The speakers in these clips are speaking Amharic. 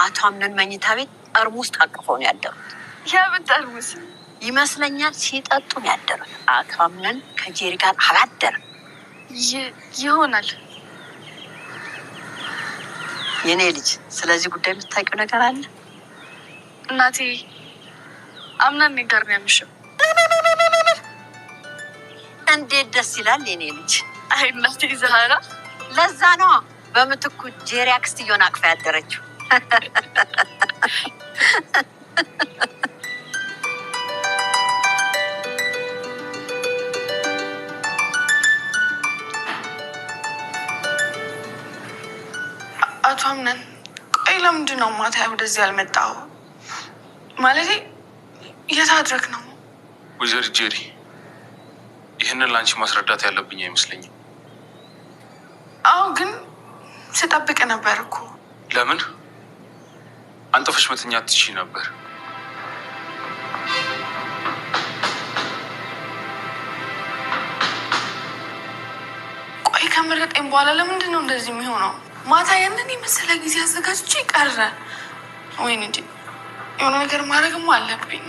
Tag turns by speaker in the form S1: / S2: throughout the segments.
S1: አቶ አምነን መኝታ ቤት ጠርሙስ ታቅፈው ነው ያደሩት።
S2: የምን ጠርሙስ
S1: ይመስለኛል? ሲጠጡ ነው ያደሩት። አቶ አምነን ከጄሪ ጋር አላደረም
S2: ይሆናል።
S1: የኔ ልጅ ስለዚህ ጉዳይ የምታውቂው ነገር አለ?
S2: እናቴ አምነን ጋር ነው ያምሽው።
S1: እንዴት ደስ ይላል የኔ ልጅ።
S2: አይ እናቴ ዛራ
S1: ለዛ ነው በምትኩ ጄሪ አክስትየውን አቅፋ ያደረችው።
S2: አቶ አምነን ቆይ ለምንድን ነው ማታ ወደዚህ ያልመጣው? ማለቴ እየታድረክ ነው?
S3: ወይዘሮ ጄሪ ይህንን ላንቺ ማስረዳት ያለብኝ አይመስለኝም።
S2: አዎ ግን ስጠብቅ ነበር እኮ።
S3: ለምን አንጠፈሽ መተኛት ትችይ ነበር?
S2: ቆይ ከመረጠኝ በኋላ ለምንድን ነው እንደዚህ የሚሆነው? ማታ ያንን የመሰለ ጊዜ አዘጋጅቼ ቀረ። ወይኔ እንጂ የሆነ ነገር ማድረግም አለብኝ።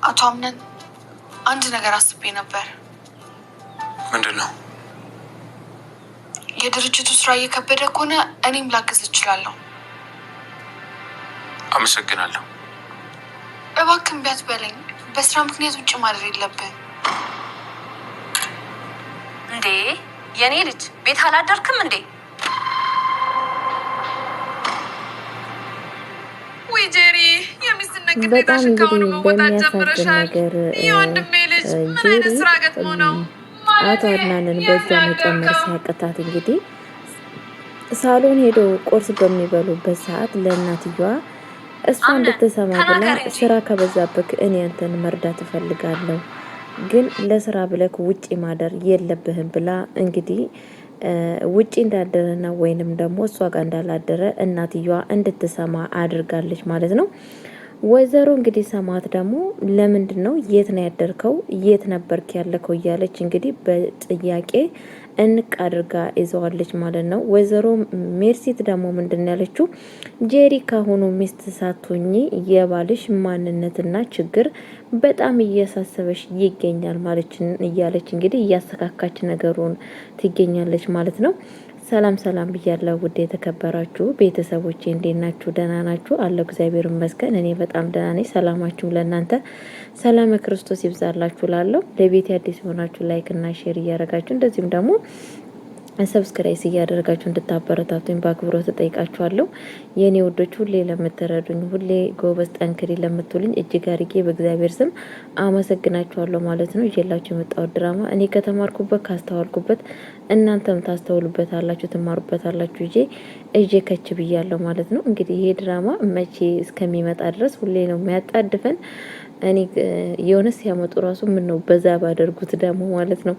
S2: አቶ አምነን አንድ ነገር አስቤ ነበር።
S3: ምንድን ነው?
S2: የድርጅቱ ስራ እየከበደ ከሆነ እኔም ላግዝ እችላለሁ።
S3: አመሰግናለሁ።
S2: እባክህን ቢያት በለኝ። በስራ ምክንያት ውጭ ማድረግ የለብን
S1: እንዴ? የኔ ልጅ ቤት አላደርክም እንዴ?
S2: ወይ ጄሪ የሚስጥነት
S4: በጣም እንግዲህ በሚያሳዝን ነገር ጄሪ አቶ አድናንን በዛ መጨመር ሲያቅታት እንግዲህ ሳሎን ሄዶ ቁርስ በሚበሉበት ሰዓት ለእናትየዋ እሷ እንድትሰማ ብላ ስራ ከበዛብክ እኔ አንተን መርዳት እፈልጋለሁ፣ ግን ለስራ ብለክ ውጪ ማደር የለብህም ብላ እንግዲህ ውጪ እንዳደረና ወይንም ደግሞ እሷ ጋር እንዳላደረ እናትየዋ እንድትሰማ አድርጋለች ማለት ነው። ወይዘሮ እንግዲህ ሰማት ደግሞ ለምንድን ነው የት ነው ያደርከው? የት ነበርክ ያለከው? እያለች እንግዲህ በጥያቄ እንቅ አድርጋ ይዘዋለች ማለት ነው። ወይዘሮ ሜርሲት ደግሞ ምንድን ያለችው ጄሪ ካሁኑ ሚስት ሳትሆኚ የባልሽ ማንነትና ችግር በጣም እያሳሰበሽ ይገኛል ማለት እያለች እንግዲህ እያስተካካች ነገሩን ትገኛለች ማለት ነው። ሰላም ሰላም ብያለሁ ውድ የተከበራችሁ ቤተሰቦቼ እንዴት ናችሁ? ደህና ናችሁ? አለሁ እግዚአብሔር ይመስገን እኔ በጣም ደህና ነኝ። ሰላማችሁም ለእናንተ ሰላም ክርስቶስ ይብዛላችሁ። ላለሁ ለቤት አዲስ የሆናችሁ ላይክ እና ሼር እያደረጋችሁ እንደዚሁም ደግሞ ሰብስክራይብ እያደረጋችሁ እንድታበረታቱኝ በአክብሮት ተጠይቃችኋለሁ። የኔ ውዶች ሁሌ ለምትረዱኝ፣ ሁሌ ጎበዝ ጠንክሪ ለምትሉኝ እጅግ አድርጌ በእግዚአብሔር ስም አመሰግናችኋለሁ ማለት ነው። ይዤላችሁ የመጣሁት ድራማ እኔ ከተማርኩበት ካስተዋልኩበት እናንተም ታስተውሉበት አላችሁ ትማሩበት አላችሁ እጄ ከች ብያለሁ ማለት ነው። እንግዲህ ይሄ ድራማ መቼ እስከሚመጣ ድረስ ሁሌ ነው የሚያጣድፈን። እኔ የሆነስ ሲያመጡ ራሱ ምን ነው በዛ ባደርጉት ደግሞ ማለት ነው።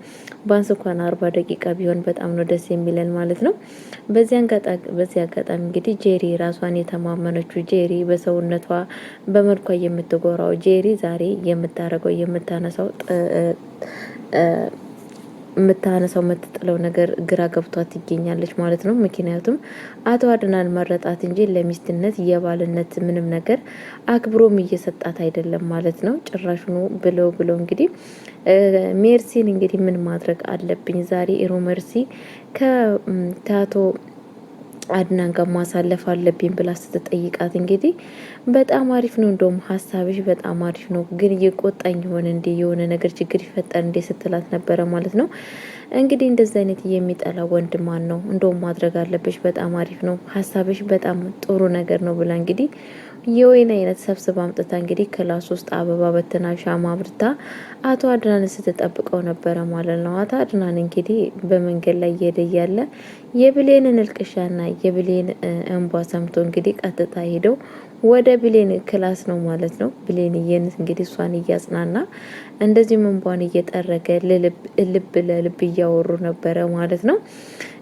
S4: ባንስ እንኳን 40 ደቂቃ ቢሆን በጣም ነው ደስ የሚለን ማለት ነው። በዚህ አጋጣሚ እንግዲህ ጄሪ ራሷን የተማመነችው ጄሪ በሰውነቷ በመልኳ የምትጎራው ጄሪ ዛሬ የምታረገው የምታነሳው የምትጥለው ነገር ግራ ገብቷት ትገኛለች ማለት ነው። ምክንያቱም አቶ አድናን መረጣት እንጂ ለሚስትነት የባልነት ምንም ነገር አክብሮም እየሰጣት አይደለም ማለት ነው። ጭራሽኑ ብለው እንግዲህ ሜርሲን እንግዲህ ምን ማድረግ አለብኝ ዛሬ ሜርሲ ከታቶ አድናን ጋር ማሳለፍ አለብኝ ብላ ስትጠይቃት እንግዲህ በጣም አሪፍ ነው፣ እንደውም ሀሳብሽ በጣም አሪፍ ነው፣ ግን እየቆጣኝ ይሆን እንዴ የሆነ ነገር ችግር ይፈጠር እንዴ ስትላት ነበረ ማለት ነው። እንግዲህ እንደዚህ አይነት የሚጠላ ወንድ ማን ነው? እንደውም ማድረግ አለብሽ፣ በጣም አሪፍ ነው ሀሳብሽ፣ በጣም ጥሩ ነገር ነው ብላ እንግዲህ የወይን አይነት ሰብስባ አምጥታ እንግዲህ ክላስ ውስጥ አበባ በትና ሻማ አብርታ አቶ አድናን ስትጠብቀው ነበረ ማለት ነው። አቶ አድናን እንግዲህ በመንገድ ላይ እየሄደ እያለ የብሌንን እልቅሻና የብሌን እንቧ ሰምቶ እንግዲህ ቀጥታ ሄደው ወደ ብሌን ክላስ ነው ማለት ነው። ብሌንዬን እንግዲህ እሷን እያጽናና እንደዚህም እንቧን እየጠረገ ልብ ለልብ እያወሩ ነበረ ማለት ነው።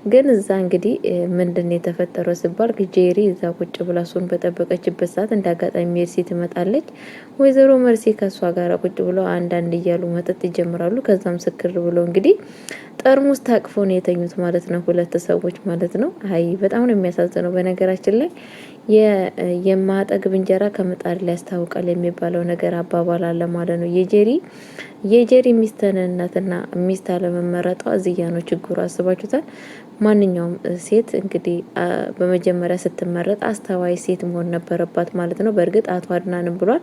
S4: ግን እዛ እንግዲህ ምንድነው የተፈጠረው ሲባል ጄሪ እዛ ቁጭ ብላ እሱን በጠበቀችበት ሰዓት እንዳጋጣሚ ሜርሲ ትመጣለች። ወይዘሮ መርሲ ከሷ ጋር ቁጭ ብለው አንዳንድ እያሉ መጠጥ ይጀምራሉ። ከዛም ስክር ብለው እንግዲህ ጠርሙስ ታቅፎ ነው የተኙት ማለት ነው። ሁለት ሰዎች ማለት ነው። አይ በጣም ነው የሚያሳዝነው። በነገራችን ላይ የማጠግብ እንጀራ ከምጣድ ላይ ያስታውቃል የሚባለው ነገር አባባል አለ ማለት ነው። የጄሪ ሚስትነትና ሚስት አለመመረጧ እዚያ ነው ችግሩ። አስባችሁታል? ማንኛውም ሴት እንግዲህ በመጀመሪያ ስትመረጥ አስተዋይ ሴት መሆን ነበረባት ማለት ነው። በእርግጥ አቶ አድናንም ብሏል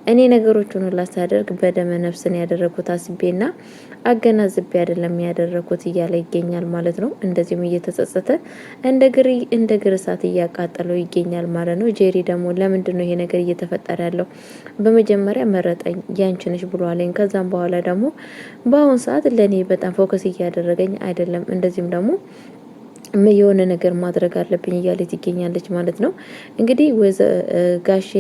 S4: እኔ ነገሮችን ሁላ ሳደርግ በደመ ነፍስን ያደረኩት አስቤና አገናዝቤ አይደለም ያደረኩት እያለ ይገኛል ማለት ነው። እንደዚህም እየተጸጸተ እንደ ግር እሳት እያቃጠለው ይገኛል ማለት ነው። ጄሪ ደግሞ ለምንድን ነው ይሄ ነገር እየተፈጠረ ያለው? በመጀመሪያ መረጠኝ ያንቺንሽ ብሏለኝ። ከዛም በኋላ ደግሞ በአሁን ሰዓት ለኔ በጣም ፎከስ እያደረገኝ አይደለም። እንደዚህም ደግሞ የሆነ ነገር ማድረግ አለብኝ እያለች ይገኛለች ማለት ነው። እንግዲህ ጋሼ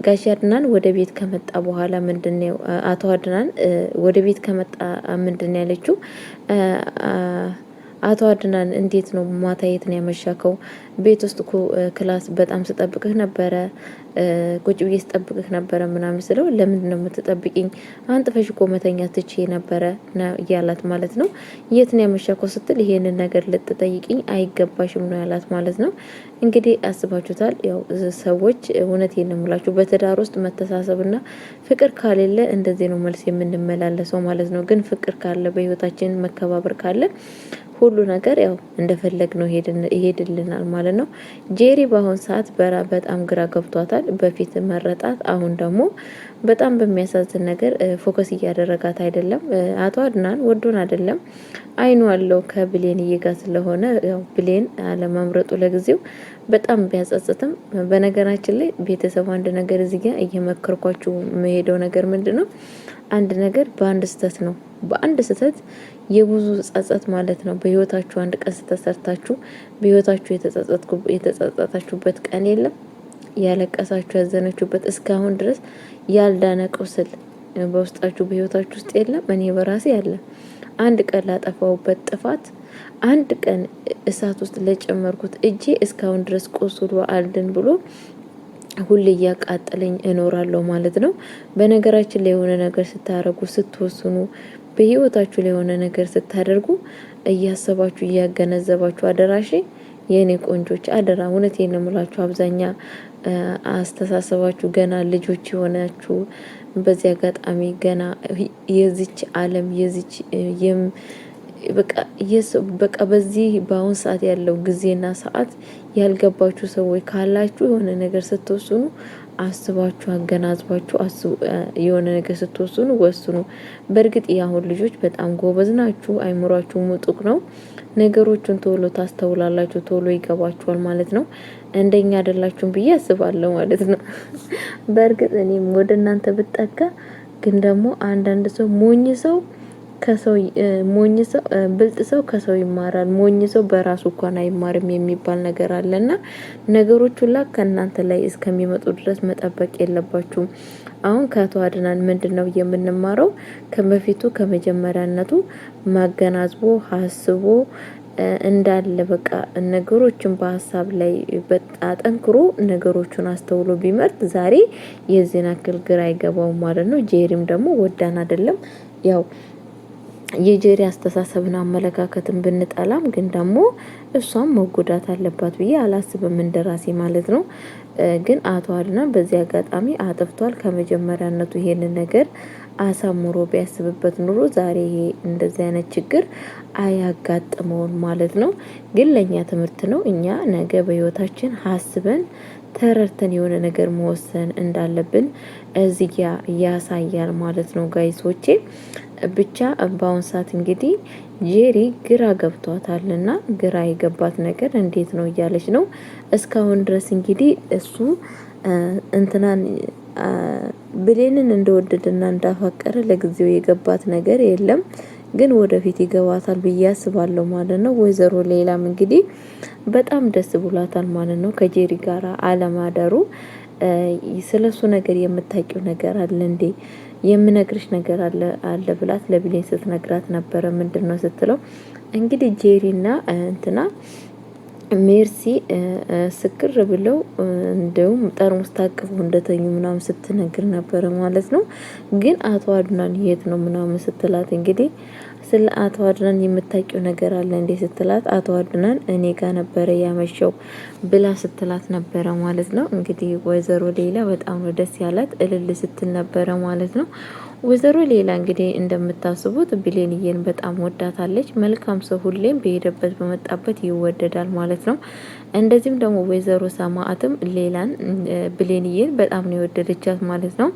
S4: ጋሼ አድናን ወደ ቤት ከመጣ በኋላ ምንድነው አቶ አድናን ወደ ቤት ከመጣ ምንድነው ያለችው? አቶ አድናን እንዴት ነው ማታ የት ነው ያመሻከው? ቤት ውስጥ እኮ ክላስ በጣም ስጠብቅህ ነበረ፣ ቁጭ ብዬ ስጠብቅህ ነበረ ምናምን ስለው ለምንድን ነው የምትጠብቂኝ? አንጥፈሽ እኮ መተኛ ትቼ ነበረ ያላት ማለት ነው። የት ነው ያመሻከው ስትል ይሄንን ነገር ልትጠይቅኝ አይገባሽም ነው ያላት ማለት ነው። እንግዲህ አስባችሁታል? ያው ሰዎች እውነቴን ነው የምላችሁ በትዳር ውስጥ መተሳሰብና ፍቅር ካሌለ እንደዚህ ነው መልስ የምንመላለሰው ማለት ነው። ግን ፍቅር ካለ በህይወታችን መከባበር ካለ ሁሉ ነገር ያው እንደፈለግ ነው ይሄድልናል ማለት ነው። ጄሪ በአሁን ሰዓት በጣም ግራ ገብቷታል። በፊት መረጣት፣ አሁን ደግሞ በጣም በሚያሳዝን ነገር ፎከስ እያደረጋት አይደለም። አቶ አድናን ወዶን አይደለም አይኑ አለው ከብሌን እየጋ ስለሆነ ያው ብሌን አለመምረጡ ለጊዜው በጣም ቢያጸጽትም፣ በነገራችን ላይ ቤተሰብ አንድ ነገር እዚህ ጋር እየመከርኳችሁ መሄደው ነገር ምንድነው? አንድ ነገር በአንድ ስህተት ነው በአንድ ስህተት የብዙ ጸጸት ማለት ነው። በህይወታችሁ አንድ ቀን ስተሰርታችሁ በህይወታችሁ የተጸጸታችሁበት ቀን የለም? ያለቀሳችሁ ያዘነችሁበት እስካሁን ድረስ ያልዳነ ቁስል በውስጣችሁ በህይወታችሁ ውስጥ የለም? እኔ በራሴ ያለ አንድ ቀን ላጠፋውበት ጥፋት አንድ ቀን እሳት ውስጥ ለጨመርኩት እጄ እስካሁን ድረስ ቁስሉ አልድን ብሎ ሁሌ እያቃጠለኝ እኖራለሁ ማለት ነው። በነገራችን ላይ የሆነ ነገር ስታረጉ ስትወስኑ በህይወታችሁ ላይ የሆነ ነገር ስታደርጉ እያሰባችሁ እያገነዘባችሁ አደራሽ የኔ ቆንጆች አደራ። እውነቴን ነው የምላችሁ። አብዛኛ አስተሳሰባችሁ ገና ልጆች የሆናችሁ በዚህ አጋጣሚ ገና የዚች ዓለም የዚች በቃ በዚህ በአሁን ሰዓት ያለው ጊዜና ሰዓት ያልገባችሁ ሰዎች ካላችሁ የሆነ ነገር ስትወስኑ አስባችሁ አገናዝባችሁ የሆነ ነገር ስትወስኑ ወስኑ። በእርግጥ የአሁን ልጆች በጣም ጎበዝ ናችሁ፣ አይምሯችሁ ምጡቅ ነው። ነገሮችን ቶሎ ታስተውላላችሁ፣ ቶሎ ይገባችኋል ማለት ነው። እንደኛ አይደላችሁም ብዬ አስባለሁ ማለት ነው። በእርግጥ እኔም ወደ እናንተ ብጠጋ ግን ደግሞ አንዳንድ ሰው ብልጥ ሰው ከሰው ይማራል፣ ሞኝ ሰው በራሱ እንኳን አይማርም የሚባል ነገር አለና ነገሮች ሁላ ከእናንተ ላይ እስከሚመጡ ድረስ መጠበቅ የለባችሁም። አሁን ከአቶ አድናን ምንድነው የምንማረው? ከበፊቱ ከመጀመሪያነቱ ማገናዝቦ ሀስቦ እንዳለ በቃ ነገሮችን በሀሳብ ላይ አጠንክሮ ነገሮችን አስተውሎ ቢመርጥ ዛሬ የዚህን አክል ግራ አይገባውም ማለት ነው። ጄሪም ደግሞ ወዳን አይደለም ያው የጄሪ አስተሳሰብና አመለካከትን ብንጠላም ግን ደግሞ እሷም መጎዳት አለባት ብዬ አላስብም እንደራሴ ማለት ነው። ግን አቶ አድናን በዚህ አጋጣሚ አጥፍቷል። ከመጀመሪያነቱ ይሄንን ነገር አሳምሮ ቢያስብበት ኑሮ ዛሬ ይሄ እንደዚህ አይነት ችግር አያጋጥመውም ማለት ነው። ግን ለኛ ትምህርት ነው። እኛ ነገ በህይወታችን ሀስበን ተረርተን የሆነ ነገር መወሰን እንዳለብን እዚህ ያሳያል ማለት ነው ጋይሶቼ። ብቻ በአሁን ሰዓት እንግዲህ ጄሪ ግራ ገብቷታልና ግራ የገባት ነገር እንዴት ነው እያለች ነው እስካሁን ድረስ እንግዲህ እሱ እንትናን ብሌንን እንደወደደና እንዳፈቀረ ለጊዜው የገባት ነገር የለም። ግን ወደፊት ይገባታል ብዬ አስባለሁ ማለት ነው። ወይዘሮ ሌላም እንግዲህ በጣም ደስ ብሏታል ማለት ነው ከጄሪ ጋር አለማደሩ። ስለሱ ነገር የምታውቂው ነገር አለ እንዴ የምነግርሽ ነገር አለ ብላት ለብሌን ስትነግራት ነበረ። ምንድነው ስትለው እንግዲህ ጄሪና እንትና ሜርሲ ስክር ብለው እንደውም ጠርሙስ ታቅፈው እንደተኙ ምናምን ስትነግር ነበረ ማለት ነው። ግን አቶ አድናን የት ነው ምናምን ስትላት እንግዲህ ስለ አቶ አድናን የምታውቂው ነገር አለ እንዴ ስትላት አቶ አድናን እኔ ጋር ነበረ ያመሸው ብላ ስትላት ነበረ ማለት ነው። እንግዲህ ወይዘሮ ሌላ በጣም ነው ደስ ያላት እልል ስትል ነበረ ማለት ነው። ወይዘሮ ሌላ እንግዲህ እንደምታስቡት ብሌንዬን በጣም ወዳታለች። መልካም ሰው ሁሌም በሄደበት በመጣበት ይወደዳል ማለት ነው። እንደዚህም ደግሞ ወይዘሮ ሰማዕትም ሌላን ብሌንዬን በጣም ነው የወደደቻት ማለት ነው።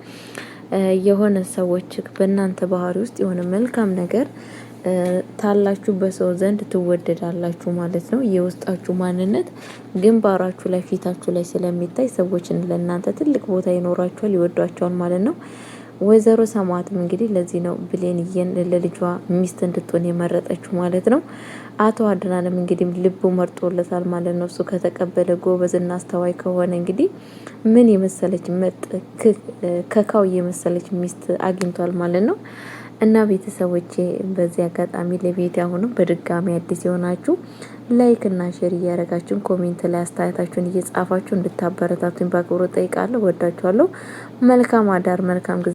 S4: የሆነ ሰዎች በእናንተ ባህሪ ውስጥ የሆነ መልካም ነገር ታላችሁ በሰው ዘንድ ትወደዳላችሁ ማለት ነው። የውስጣችሁ ማንነት ግንባራችሁ ላይ ፊታችሁ ላይ ስለሚታይ ሰዎችን ለእናንተ ትልቅ ቦታ ይኖራችኋል፣ ይወዷቸዋል ማለት ነው። ወይዘሮ ሰማዕትም እንግዲህ ለዚህ ነው ብሌንዬን ለልጇ ሚስት እንድትሆን የመረጠችው ማለት ነው። አቶ አድናንም እንግዲህ ልቡ መርጦለታል ማለት ነው። እሱ ከተቀበለ ጎበዝና አስተዋይ ከሆነ እንግዲህ ምን የመሰለች ከካው የመሰለች ሚስት አግኝቷል ማለት ነው። እና ቤተሰቦቼ በዚህ አጋጣሚ ለቤት አሁንም በድጋሚ አዲስ የሆናችሁ ላይክ እና ሼር እያደረጋችሁ ኮሜንት ላይ አስተያየታችሁን እየጻፋችሁ እንድታበረታቱኝ በአክብሮት ጠይቃለሁ። ወዳችኋለሁ። መልካም አዳር፣ መልካም ጊዜ